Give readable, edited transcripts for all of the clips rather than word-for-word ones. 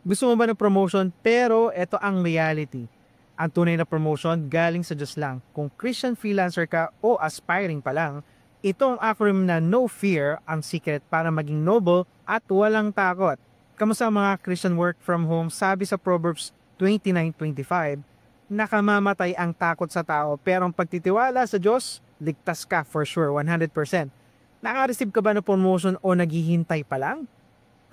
Gusto mo ba ng promotion? Pero ito ang reality. Ang tunay na promotion galing sa Diyos lang. Kung Christian freelancer ka o aspiring pa lang, ito ang acronym na No Fear, ang secret para maging noble at walang takot. Kamusta ang mga Christian work from home? Sabi sa Proverbs 29:25, nakamamatay ang takot sa tao pero ang pagtitiwala sa Diyos, ligtas ka for sure, 100%. Naka-receive ka ba ng promotion o naghihintay pa lang?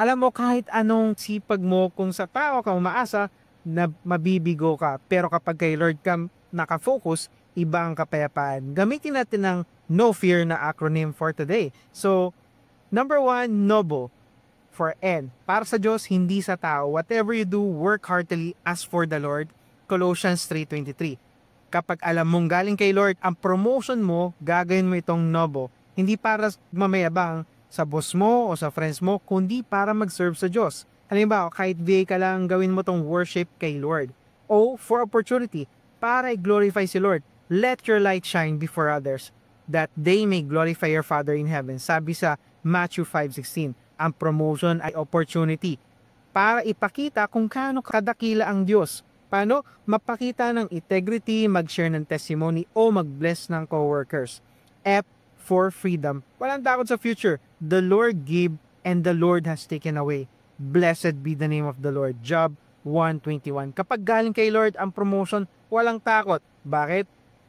Alam mo, kahit anong sipag mo, kung sa tao ka umaasa, na mabibigo ka. Pero kapag kay Lord ka nakafocus, iba ang kapayapaan. Gamitin natin ang No Fear na acronym for today. So, number 1, noble. For N. Para sa Diyos, hindi sa tao. Whatever you do, work heartily as for the Lord. Colossians 3:23. Kapag alam mong galing kay Lord, ang promotion mo, gagawin mo itong noble. Hindi para mamayabang sa boss mo o sa friends mo, kundi para mag-serve sa Diyos. Halimbawa, kahit VA ka lang, gawin mo tong worship kay Lord. O for opportunity, para i-glorify si Lord. Let your light shine before others, that they may glorify your Father in heaven. Sabi sa Matthew 5:16, ang promotion ay opportunity para ipakita kung kaano kadakila ang Diyos. Paano? Mapakita ng integrity, mag-share ng testimony, o mag-bless ng coworkers. F for freedom. Walang takot sa future. The Lord gave and the Lord has taken away. Blessed be the name of the Lord. Job 1:21. Kapag galing kay Lord ang promotion, walang takot. Bakit?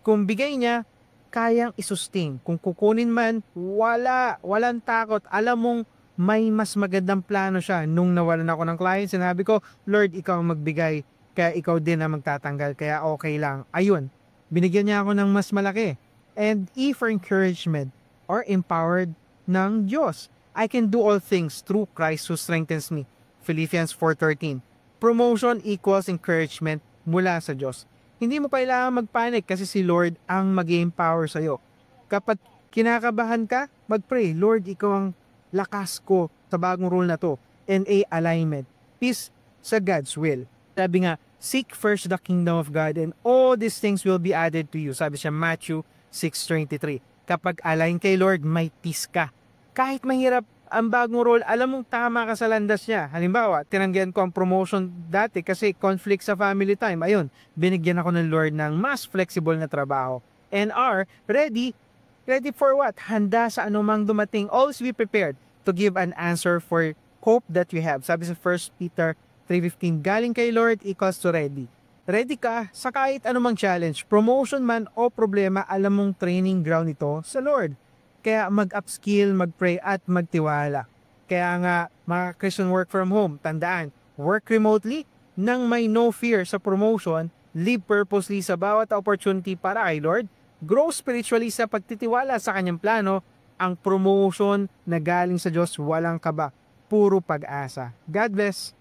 Kung bigay niya, kayang isustain. Kung kukunin man, walang takot. Alam mong may mas magandang plano siya. Nung nawalan ako ng client, sinabi ko, Lord, ikaw ang magbigay. Kaya ikaw din ang magtatanggal. Kaya okay lang. Ayun, binigyan niya ako ng mas malaki. And E for encouragement or empowered ng Diyos. I can do all things through Christ who strengthens me. Philippians 4:13. Promotion equals encouragement mula sa Diyos. Hindi mo kailangan magpanic kasi si Lord ang mag-empower sa'yo. Kapag kinakabahan ka, mag-pray, Lord, ikaw ang lakas ko sa bagong rule na to. And A, alignment. Peace sa God's will. Sabi nga, seek first the kingdom of God and all these things will be added to you. Sabi siya Matthew 6:23. Kapag align kay Lord, may peace ka. Kahit mahirap ang bagong role, alam mong tama ka sa landas niya. Halimbawa, tinanggihan ko ang promotion dati kasi conflict sa family time. Ayun, binigyan ako ng Lord ng mas flexible na trabaho. And R, ready? Ready for what? Handa sa anumang dumating. Always be prepared to give an answer for hope that you have. Sabi sa 1 Peter 3:15, galing kay Lord equals to ready. Ready ka sa kahit anumang challenge, promotion man o problema, alam mong training ground ito sa Lord. Kaya mag-upskill, mag-pray at magtiwala. Kaya nga, mga Christian work from home, tandaan, work remotely nang may no fear sa promotion, live purposely sa bawat opportunity para kay Lord, grow spiritually sa pagtitiwala sa kanyang plano, ang promotion na galing sa Diyos walang kaba, puro pag-asa. God bless!